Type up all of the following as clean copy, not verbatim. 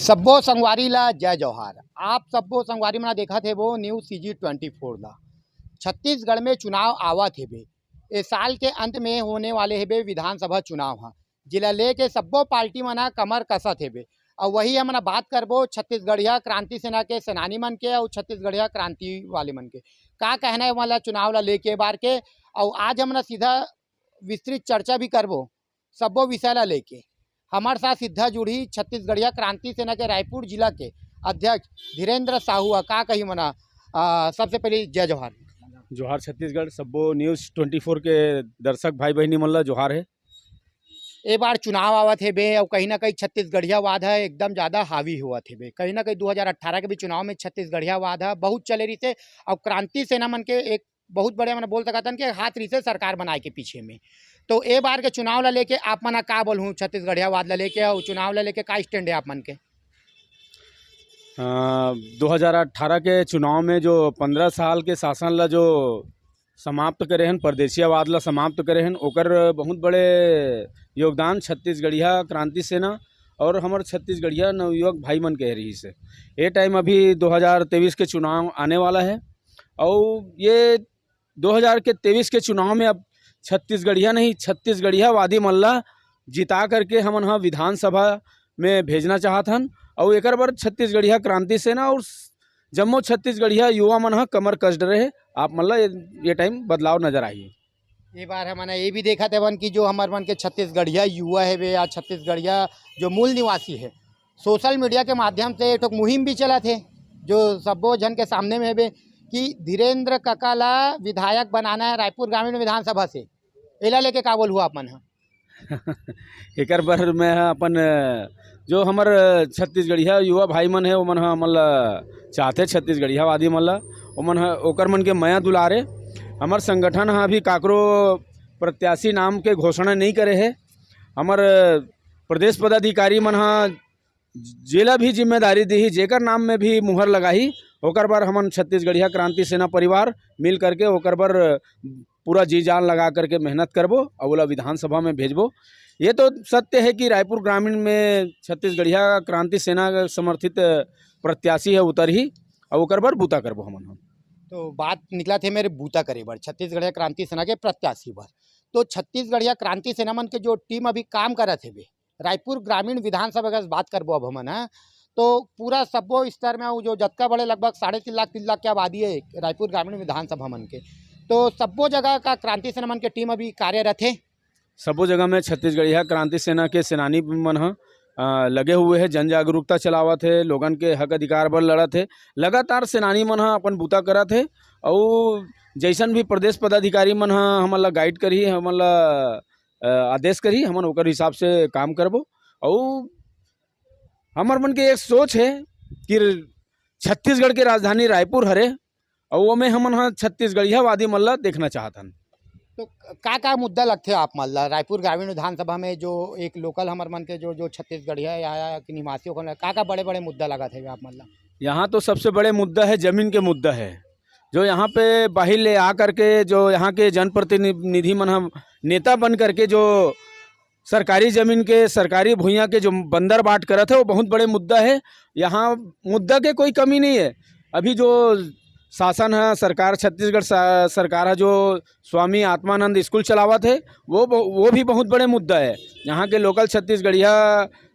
सब्बो संगवारी ला जय जौहार। आप सब्बो संगवारी मना देखा थे वो न्यूज़ CG24 ला। छत्तीसगढ़ में चुनाव आवत हेबे। इस साल के अंत में होने वाले हेबे विधानसभा चुनाव हाँ, जिला लेके सब्बो पार्टी मना कमर कसत हेबे। और वही हमना बात करबो छत्तीसगढ़िया क्रांति सेना के सेनानी मन के और छत्तीसगढ़िया क्रांति वाले मन के का कहना है वाला चुनाव ला लेके बार के। और आज हमना सीधा विस्तृत चर्चा भी करबो सब्बो विषय ला लेके। हमारे साथ सीधा जुड़ी छत्तीसगढ़िया क्रांति सेना के रायपुर जिला के अध्यक्ष धीरेन्द्र साहू का कही मना। सबसे पहले जय जौहार। जोहार छत्तीसगढ़ सब्बो न्यूज़ 24 के दर्शक भाई बहनी मन ला जोहार है। ए बार चुनाव आवत है बे और कहीं ना कहीं छत्तीसगढ़िया वाद है एकदम ज़्यादा हावी हुआ थे बे। कहीं ना कहीं 2018 के भी चुनाव में छत्तीसगढ़िया वाद है बहुत चले रही थे। और क्रांति सेना मन के एक बहुत बड़े मैंने बोल सकता कि हाथ रही से सरकार बनाए के पीछे में। तो ए बार के चुनाव ला लेके आप मना का बोलूँ छत्तीसगढ़िया वाद ला लेके और चुनाव ला लेके का स्टैंड है आप मन के? 2018 के चुनाव में जो 15 साल के शासन ला जो समाप्त करे हन, परदेशियावाद ला समाप्त करे हन, ओकर बहुत बड़े योगदान छत्तीसगढ़िया क्रांति सेना और हमारे छत्तीसगढ़िया नवयुवक भाई मन के रही से। ये टाइम अभी 2023 के चुनाव आने वाला है और ये 2023 के चुनाव में अब छत्तीसगढ़िया नहीं छत्तीसगढ़िया वादी मल्ला जिता करके हमन हाँ विधानसभा में भेजना चाहत हन। और एक बार छत्तीसगढ़िया क्रांति सेना और जम्मो छत्तीसगढ़िया युवा मन हाँ कमर कस रहे आप मल्ला ये टाइम बदलाव नजर आई। ये बार हमने ये भी देखा थे वन की जो हमारे मन के छत्तीसगढ़िया युवा है वे या छत्तीसगढ़िया जो मूल निवासी है सोशल मीडिया के माध्यम से एक मुहिम भी चला थे जो सब्बो जन के सामने में है कि धीरेन्द्र कका ला विधायक बनाना है रायपुर ग्रामीण विधानसभा से। एला लेके का बोल हुआ अपन एक बार मैं अपन जो हमार छत्तीसगढ़िया युवा भाई मन है ओमन ह मन चाहते छत्तीसगढ़िया वादी मन ला ओमन ओकर मन के मया दुलारे। हमार संगठन हाँ अभी काकरो प्रत्याशी नाम के घोषणा नहीं करे है। हमार प्रदेश पदाधिकारी मन हाँ जिला भी जिम्मेदारी दी जेकर नाम में भी मुहर लगाही ओकर बार हमन छत्तीसगढ़िया क्रांति सेना परिवार मिल करके ओकर बार पूरा जी जान लगा करके मेहनत करबो और बोला विधानसभा में भेजबो। ये तो सत्य है कि रायपुर ग्रामीण में छत्तीसगढ़िया क्रांति सेना समर्थित प्रत्याशी है उतर ही और ओकर बार बूता करबो हमन हम। तो बात निकला थे मेरे बूता करे बार छत्तीसगढ़िया क्रांति सेना के प्रत्याशी बार। तो छत्तीसगढ़िया क्रांति सेना मन के जो टीम अभी काम करत है वे रायपुर ग्रामीण विधानसभा का बात करबो अब हमन है तो पूरा सब्बो स्तर में जो जत्का बड़े लगभग 3.5 लाख की आबादी है रायपुर ग्रामीण विधानसभा मन के तो सब्बो जगह का क्रांति सेना मन के टीम अभी कार्यरत है। सब्बो जगह में छत्तीसगढ़िया क्रांति सेना के सेनानी मन हाँ लगे हुए हैं, जन जागरूकता चलावत है, लोगन के हक अधिकार पर लड़त है। लगातार सेनानी मन हाँ अपन बूता करत है और जैसन भी प्रदेश पदाधिकारी मन हाँ हमन ला गाइड करी हमन ला आदेश करी हमन ओकर हिसाब से काम करबो। और हमार मन के एक सोच है कि छत्तीसगढ़ के राजधानी रायपुर हरे और वो में हमन हाँ छत्तीसगढ़िया वादी मन ला देखना चाहतन। तो का मुद्दा लगते आप मल्ला रायपुर ग्रामीण विधानसभा में जो एक लोकल हमारे मन के जो छत्तीसगढ़िया या निवासियों को का बड़े बड़े मुद्दा लगा थे आप मल्ला? यहाँ तो सबसे बड़े मुद्दा है जमीन के मुद्दा है जो यहाँ पे बाहर ले आ करके जो यहाँ के जनप्रतिनिधि मन हम नेता बन करके जो सरकारी ज़मीन के सरकारी भूइयाँ के जो बंदर बाट करत है वो बहुत बड़े मुद्दा है। यहाँ मुद्दा के कोई कमी नहीं है। अभी जो शासन है सरकार छत्तीसगढ़ सरकार है जो स्वामी आत्मानंद स्कूल चलावत है वो भी बहुत बड़े मुद्दा है। यहाँ के लोकल छत्तीसगढ़िया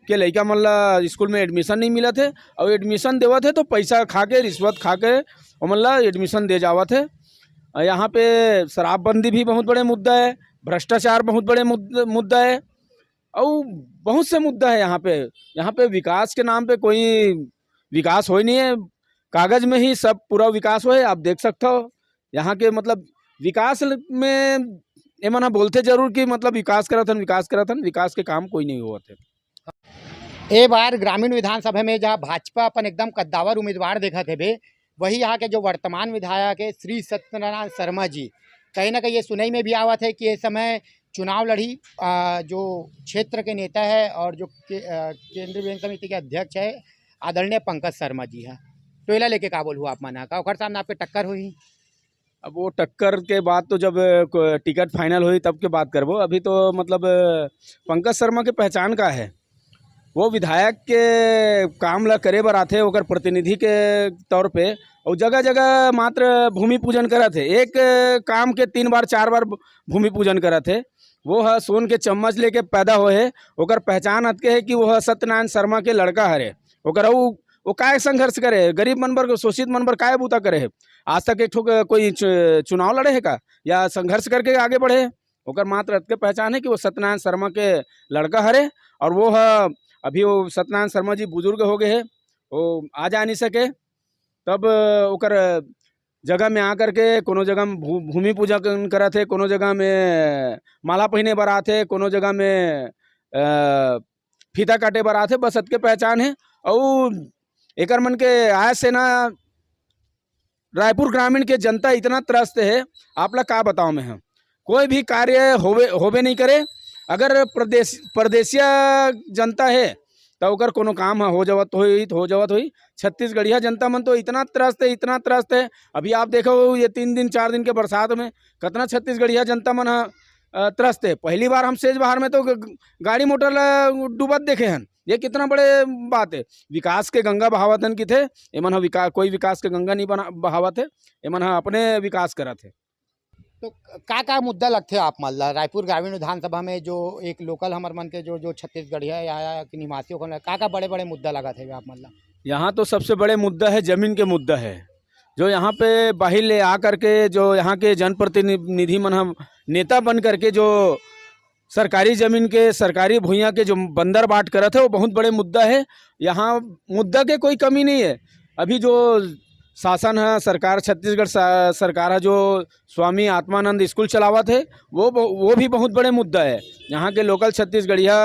के लड़का मन ला स्कूल में एडमिशन नहीं मिला थे और एडमिशन देवत है तो पैसा खा के रिश्वत खा के मन ला एडमिशन दे जावत है। यहाँ पे शराबबंदी भी बहुत बड़े मुद्दा है, भ्रष्टाचार बहुत बड़े मुद्दा है और बहुत से मुद्दा है। यहाँ पे विकास के नाम पे कोई विकास हो ही नहीं है, कागज में ही सब पूरा विकास हो है। आप देख सकते हो यहाँ के मतलब विकास में एमन बोलते जरूर कि मतलब विकास करथन विकास के काम कोई नहीं हुआ थे। ए बार ग्रामीण विधानसभा में जहाँ भाजपा अपन एकदम कद्दावर उम्मीदवार देखा थे बे वही यहाँ के जो वर्तमान विधायक है श्री सत्यनारायण शर्मा जी कहीं ना कहीं ये सुनई में भी आवत है कि इस समय चुनाव लड़ी जो क्षेत्र के नेता है और जो केंद्रीय बैंक समिति के अध्यक्ष है आदरणीय पंकज शर्मा जी है। तो इला लेके का बोल हुआ आप मना का सामने आपके टक्कर हुई? अब वो टक्कर के बाद तो जब टिकट फाइनल हुई तब के बात करबो। अभी तो मतलब पंकज शर्मा के पहचान का है वो विधायक के काम ला करे बर आथे, ओकर प्रतिनिधि के तौर पे, और जगह जगह मात्र भूमि पूजन करत है। एक काम के 3 बार 4 बार भूमि पूजन करत है। वो है सोन के चम्मच लेके पैदा होए है, ओकर पहचान अतके है कि वह सत्यनारायण शर्मा के लड़का हरे। ओकर वो काय संघर्ष करे है, गरीब मन बर, शोषित मन बर काय बूता करे है। आज तक एक ठो कोई चुनाव लड़े है का, या संघर्ष करके आगे बढ़े है। ओकर मात्र अतके पहचान है कि वो सत्यनारायण शर्मा के लड़का हरे, और वो है अभी वो सत्यनारायण शर्मा जी बुजुर्ग हो गए है, वो आ जा नहीं सके। तब ओकर जगह में आकर के कोनो जगह में भूमि पूजा करत है, कोनो जगह में माला पहने बर आथे, कोनो जगह में फीता काटे बर आथे। बस अतके पहचान है। और एकर मन के आय से ना रायपुर ग्रामीण के जनता इतना त्रस्त है, आप लोग का बताओ मैं हम, कोई भी कार्य होवे नहीं करे। अगर परदेसिया जनता है तो ओकर कोनो काम हो जावत हुई। छत्तीसगढ़िया जनता मन तो इतना त्रस्त है। अभी आप देखो ये 3 दिन 4 दिन के बरसात में कितना छत्तीसगढ़िया जनता मन त्रस्त है। पहली बार हम सेज बहार में तो गाड़ी मोटर डूबत देखे हैं। ये कितना बड़े बात है। विकास के गंगा बहावत हन कि थे, एमन कोई विकास के गंगा नहीं बहावत है, एमन अपने विकास करत है। तो का मुद्दा लगते आप मन ला रायपुर ग्रामीण विधानसभा में, जो एक लोकल हमर मन के जो छत्तीसगढ़िया या निवासियों को का बड़े बड़े मुद्दा लगा थे आप मन ला? यहाँ तो सबसे बड़े मुद्दा है जमीन के मुद्दा है। जो यहाँ पे बाहर ले आ करके जो यहाँ के जनप्रतिनिधि मन हम नेता बन करके जो सरकारी जमीन के, सरकारी भूइयाँ के जो बंदर बाट करत है, वो बहुत बड़े मुद्दा है। यहाँ मुद्दा के कोई कमी नहीं है। अभी जो शासन है, सरकार छत्तीसगढ़ सरकार है, जो स्वामी आत्मानंद स्कूल चलावत है, वो भी बहुत बड़े मुद्दा है। यहाँ के लोकल छत्तीसगढ़िया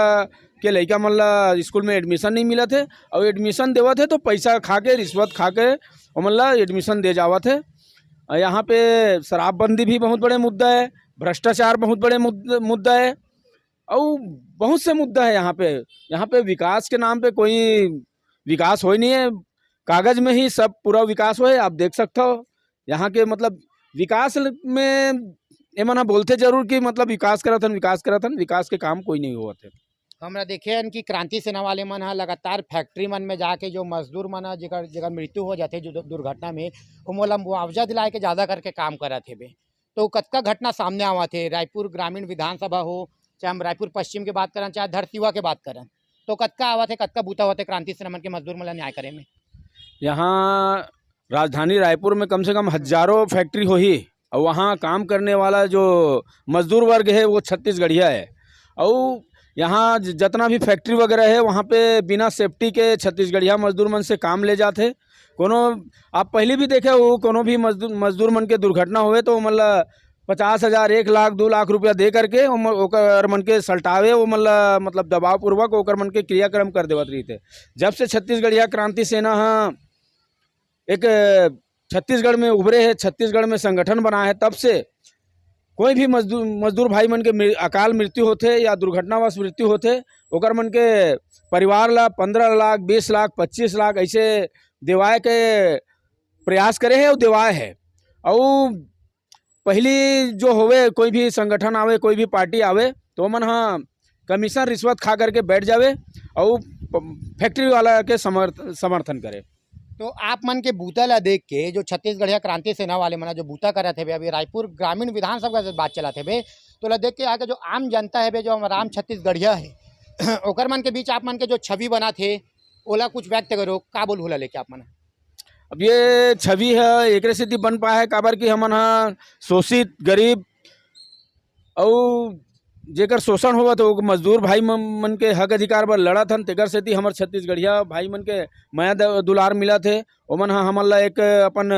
के लड़का मन ला स्कूल में एडमिशन नहीं मिलत है, और एडमिशन देवत है तो पैसा खा के, रिश्वत खा के मन ला एडमिशन दे जावत है। यहाँ पे शराबबंदी भी बहुत बड़े मुद्दा है, भ्रष्टाचार बहुत बड़े मुद्दा है, और बहुत से मुद्दा है यहाँ पे। यहाँ पे विकास के नाम पे कोई विकास हो ही नहीं है। कागज में ही सब पूरा विकास हो है। आप देख सकते हो यहाँ के मतलब विकास में एमन बोलते जरूर कि मतलब विकास करथन, विकास के काम कोई नहीं हुआ थे। हमरा देखे कि क्रांति सेना वाले मन लगातार फैक्ट्री मन में जाके जो मजदूर मन जगह मृत्यु हो जाते जो दुर्घटना में, वो मोला मुआवजा दिलाए के ज़्यादा करके काम करत हे। तो कतका घटना सामने आवा थे, रायपुर ग्रामीण विधानसभा हो, चाहे हम रायपुर पश्चिम की बात करें, चाहे धरतीवा की बात करें, तो कतका आवा थे, कतका बूता होते क्रांति सेना मन के मजदूर मन न्याय करे में। यहाँ राजधानी रायपुर में कम से कम हजारों फैक्ट्री हो ही, और वहाँ काम करने वाला जो मजदूर वर्ग है वो छत्तीसगढ़िया है। और यहाँ जितना भी फैक्ट्री वगैरह है, वहाँ पे बिना सेफ्टी के छत्तीसगढ़िया मजदूर मन से काम ले जाते। कोनो आप पहले भी देखे हो, कोनो भी मजदूर मन के दुर्घटना हुए तो मतलब 50,000, 1 लाख, 2 लाख रुपया दे करके ओकर मन के सल्टावे, वो मतलब दबाव पूर्वक ओकर मन के क्रियाक्रम कर देवत रही थे। जब से छत्तीसगढ़िया क्रांति सेना एक छत्तीसगढ़ में उभरे है, छत्तीसगढ़ में संगठन बना है, तब से कोई भी मजदूर भाई मन के अकाल मृत्यु होते या दुर्घटनावश मृत्यु होते, ओकर मन के परिवार ला 15 लाख, 20 लाख, 25 लाख ऐसे देवाए के प्रयास करे है और देवाए है। और पहली जो होवे, कोई भी संगठन आवे, कोई भी पार्टी आवे, तो मन कमीशन रिश्वत खा करके बैठ जावे और फैक्ट्री वाला के समर्थन करे। तो आप मन के बूता ला देख के जो छत्तीसगढ़िया क्रांति सेना वाले मन जो बूता करत है, अभी रायपुर ग्रामीण विधानसभा से बात चलाते है, तो ला देख के आके जो आम जनता है, जो आम छत्तीसगढ़िया है, ओकर मन के बीच आप मन के जो छवि बना थे, ओला कुछ व्यक्त करो, का बोल होला लेके आप मन। अब ये छवि है एक सिद्धि बन पाया है, काबर की हमन शोषित, गरीब और जेकर शोषण होगा तो मजदूर भाई मन के हक अधिकार पर लड़ा था, तेकर सेती हमर छत्तीसगढ़िया भाई मन के माया दुलार मिला थे। ओमन हमन ला एक अपन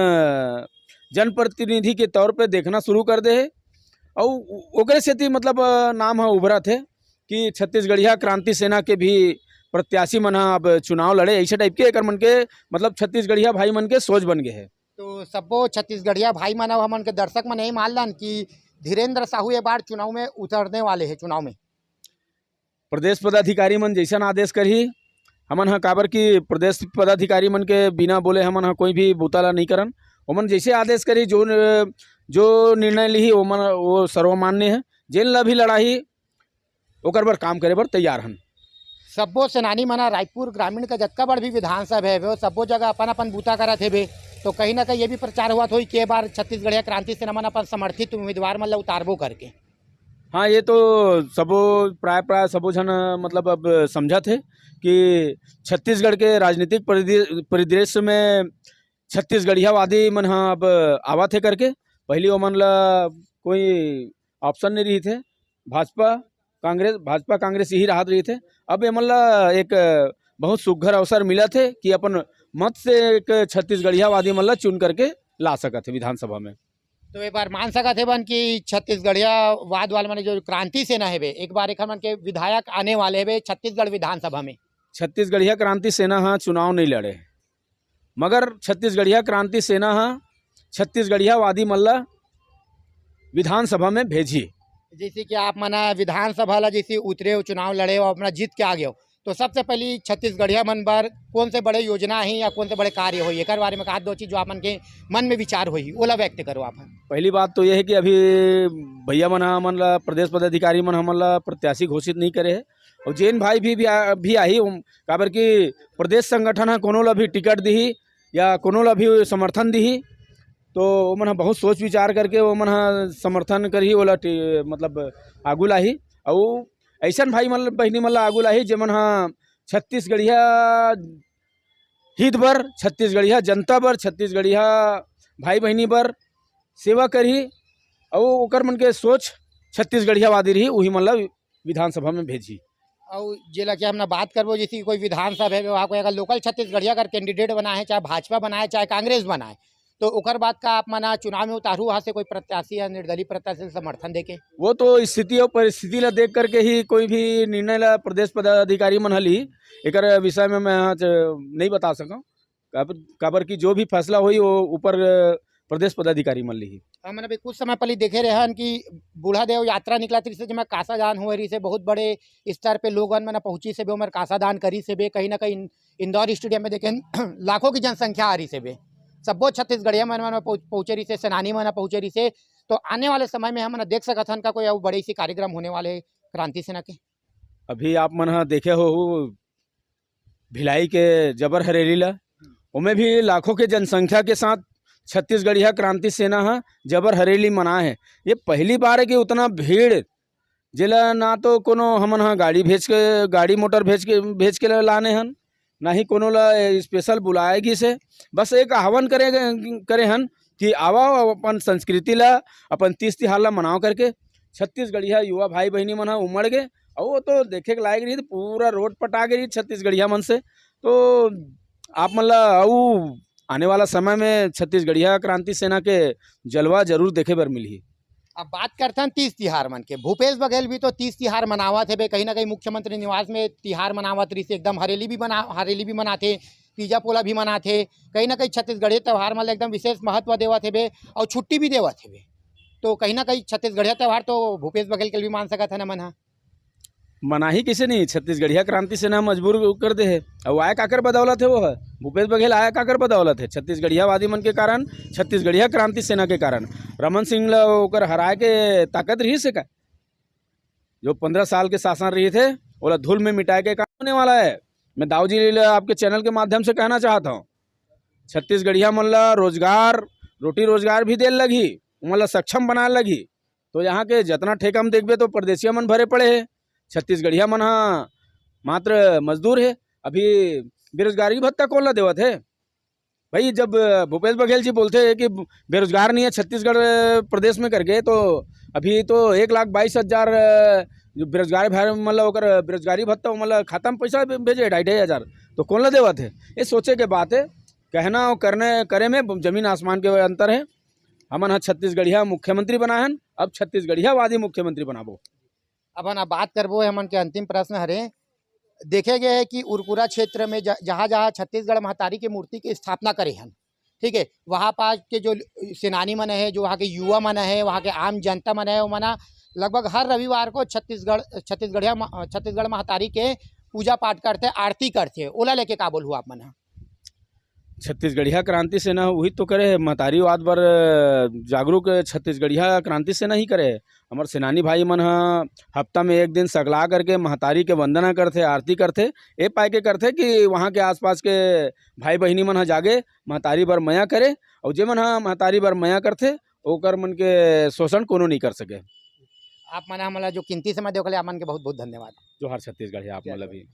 जनप्रतिनिधि के तौर पे देखना शुरू कर दे है, और ओकरे सेती मतलब नाम उभरा थे कि छत्तीसगढ़िया क्रांति सेना के भी प्रत्याशी मन अब चुनाव लड़े, ऐसे टाइप के एक मन के मतलब छत्तीसगढ़िया भाई मन के सोच बन गए है। तो सबो छत्तीसगढ़िया भाई मन हमन के दर्शक मन यही मान लन कि धीरेन्द्र साहू ये बार चुनाव में उतरने वाले हैं। चुनाव में प्रदेश पदाधिकारी मन जैसा आदेश करही हमन काबर की प्रदेश पदाधिकारी मन के बिना बोले हमन कोई भी बुताला नहीं करन। ओमन जैसे आदेश करी, जो निर्णय ली ओमन वो सर्वमान्य है। जेन ला भी लड़ाई ओकर बर काम करे बर तैयार हन। सब्बो सेनानी मना रायपुर ग्रामीण का जतका बड़ भी विधानसभा है वो सब्बो जगह अपन अपन बूता करत हेबे, तो कहीं ना कहीं ये भी प्रचार हुआ था कि बार छत्तीसगढ़िया क्रांति सेना मन अपन समर्थित उम्मीदवार मन ला उतारबो करके। हाँ, ये तो सबो प्राय प्राय सबो जन मतलब अब समझा थे कि छत्तीसगढ़ के राजनीतिक परिदृश्य में छत्तीसगढ़ियावादी मन हाँ अब आवा थे करके। पहली ओमन ला कोई ऑप्शन नहीं रही थे, भाजपा कांग्रेस यही राहत रही थे। अब एमन ला एक बहुत सुघर अवसर मिला थे कि अपन मत से एक छत्तीसगढ़ियावादी मन ला चुन करके ला सकत थे विधानसभा में। तो एक बार मान सकत है बन कि छत्तीसगढ़िया वाद वाले माने जो क्रांति सेना है एक बार एक मन के विधायक आने वाले है छत्तीसगढ़ विधानसभा में। छत्तीसगढ़िया क्रांति सेना हाँ चुनाव नहीं लड़े, मगर छत्तीसगढ़िया क्रांति सेना हाँ छत्तीसगढ़ियावादी मन ला विधानसभा में भेजी। जैसे कि आप मना विधानसभा ला जैसे उतरे हो चुनाव लड़े हो अपना जीत के आ गए हो, तो सबसे पहली छत्तीसगढ़िया मन बर कौन से बड़े योजना है या कौन से बड़े कार्य हो एक बारे में कहा दो चीज जो आप मन के मन में विचार हुई ओला व्यक्त करो आप। पहली बात तो यह है कि अभी भैया मन हमन ला प्रदेश पदाधिकारी मन हमन ला प्रत्याशी घोषित नहीं करे है, और जैन भाई भी आई काबर कि प्रदेश संगठन है कोनो ला भी टिकट दी या कोनो ला भी समर्थन दी तो ओमन बहुत सोच विचार करके ओमन समर्थन करी ओला मतलब आगू लाही। और ऐसा भाई मन बहनी मन ला आगू लाही जेमन हाँ छत्तीसगढ़िया हित बर, छत्तीसगढ़िया जनता बर, छत्तीसगढ़िया भाई बहनी बर सेवा करी और ओकर मन के सोच छत्तीसगढ़ियावादी रही वही मन ला विधानसभा में भेजी। और जेला कि हमने बात करबो जैसे कोई विधानसभा है वहाँ कोई अगर लोकल छत्तीसगढ़िया अगर कैंडिडेट बनाए चाहे भाजपा बनाए चाहे कांग्रेस बनाए तो ओकर बाद का आप मना चुनाव में उतारू वहाँ से कोई प्रत्याशी या निर्दलीय प्रत्याशी से समर्थन देके वो तो स्थिति और परिस्थिति ला देख करके ही कोई भी निर्णय ला प्रदेश पदाधिकारी मन हली एक विषय में मैं नहीं बता सका काबर की जो भी फैसला हुई वो ऊपर प्रदेश पदाधिकारी मन ली। हमने अभी कुछ समय पहले देखे रहे हैं कि बूढ़ा देव यात्रा निकला थी से जब कासा दान हुए रही से बहुत बड़े स्तर पे लोगन मैंने पहुंची से भी उमर कासा दान करी से भी कहीं ना कहीं इंदौर स्टेडियम में देखे लाखों की जनसंख्या आ रही से भी सब्बो छत्तीसगढ़िया मन पहुंचे रही से सेनानी मन पहुंचे रही से। तो आने वाले समय में हम देख सकत हन का कोई बड़े सी कार्यक्रम होने वाले क्रांति सेना के। अभी आप मन देखे हो भिलाई के जबर हरेली ला उनमें भी लाखों के जनसंख्या के साथ छत्तीसगढ़िया क्रांति सेना हाँ जबर हरेली मना है। ये पहली बार है कि उतना भीड़ जिला ना तो कोनो हमन हाँ गाड़ी मोटर भेज के लाने हन ना ही कोनो ला स्पेशल बुलाएगी से बस एक आह्वान करे हन कि आवा अपन संस्कृति ला अपन तीज तिहार ला मनाओ करके। छत्तीसगढ़िया युवा भाई बहनी मन उमड़ गए और वो तो देखे के लायक रही पूरा रोड पटा गई छत्तीसगढ़िया मन से। तो आप मन ला आने वाला समय में छत्तीसगढ़िया क्रांति सेना के जलवा जरूर देखे बर मिली। अब बात करते हैं तीज तिहार मन के। भूपेश बघेल भी तो तीज तिहार मनावत है कहीं ना कहीं मुख्यमंत्री निवास में तिहार मनावत रही से एकदम हरेली भी मनाते तीजा पोला भी मनाते कहीं ना कहीं छत्तीसगढ़ी त्यौहार मतलब एकदम विशेष महत्व देवत है और छुट्टी भी देवत है। तो कहीं ना कहीं छत्तीसगढ़िया त्यौहार तो भूपेश बघेल के भी मान सकत है ना मना ही किसे नहीं छत्तीसगढ़िया क्रांति सेना मजबूर कर दे है और आया काकर बदौलत है वो है भूपेश बघेल आया काकर बदौलत है छत्तीसगढ़ियावादी मन के कारण छत्तीसगढ़िया क्रांति सेना के कारण। रमन सिंह ला ओकर हराए के ताकत रही से का जो 15 साल के शासन रही थे वो धूल में मिटाए के काम होने वाला है। मैं दाऊ जी आपके चैनल के माध्यम से कहना चाहता हूँ छत्तीसगढ़िया मन ला रोटी रोजगार भी दे लगी मतलब सक्षम बना लगी। तो यहाँ के जितना ठेका हम देखबे तो परदेशिया मन भरे पड़े है, छत्तीसगढ़िया मन हाँ मात्र मजदूर है। अभी बेरोजगारी भत्ता कौन ला देवत है भाई। जब भूपेश बघेल जी बोलते हैं कि बेरोजगार नहीं है छत्तीसगढ़ प्रदेश में करके तो अभी तो 1,22,000 जो बेरोजगार भाई मतलब ओकर बेरोजगारी भत्ता मतलब खाता में पैसा भेजे 2,500 तो कौन ला देवत है। ये सोचे के बात है, कहना और करे में जमीन आसमान के अंतर है। हमन हाँ छत्तीसगढ़िया मुख्यमंत्री बनाहन, अब छत्तीसगढ़ियावादी मुख्यमंत्री बनाबो। अब ना बात करबो हमन के अंतिम प्रश्न हरे देखे गए है कि उरपुरा क्षेत्र में जहाँ जहाँ छत्तीसगढ़ महतारी की मूर्ति की स्थापना करे हन, ठीक है, वहाँ पास के जो सेनानी मन है जो वहाँ के युवा मन है वहाँ के आम जनता मन है वो मना लगभग हर रविवार को छत्तीसगढ़ महतारी के पूजा पाठ करते आरती करते ओला लेके का बोल हुआ आप मन। छत्तीसगढ़िया क्रांति सेना वही तो करे है, महतारी वाद बर जागरूक छत्तीसगढ़िया क्रांति सेना ही करे है। हमार सेनानी भाई मन हफ्ता में एक दिन सगला करके महतारी के वंदना करथे, आरती करथे, ए पाए के करथे कि वहाँ के आसपास के भाई बहिनी मन जागे महतारी बर मया करे, और जे मन महतारी बर मया करथे ओकर मन के शोषण कोनो नहीं कर सके। आप मन हमला जो कीमती समय देवले आप मन के बहुत बहुत धन्यवाद। जोहार छत्तीसगढ़ आप मतलब भी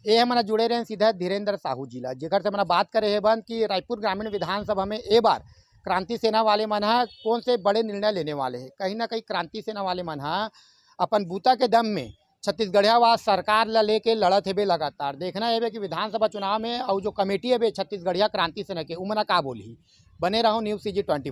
ये हमारा जुड़े रहे सीधा धीरेन्द्र साहू जिला जेकर से हमारा बात करे है बन कि रायपुर ग्रामीण विधानसभा में ए बार क्रांति सेना वाले मन कौन से बड़े निर्णय लेने वाले हैं। कहीं ना कहीं क्रांति सेना वाले मन अपन बूता के दम में छत्तीसगढ़िया व सरकार ला लेके लड़त है लगातार। देखना है कि विधानसभा चुनाव में और जो कमेटी है छत्तीसगढ़िया क्रांति सेना के उमना का बोली। बने रहो न्यूज़ CG 24।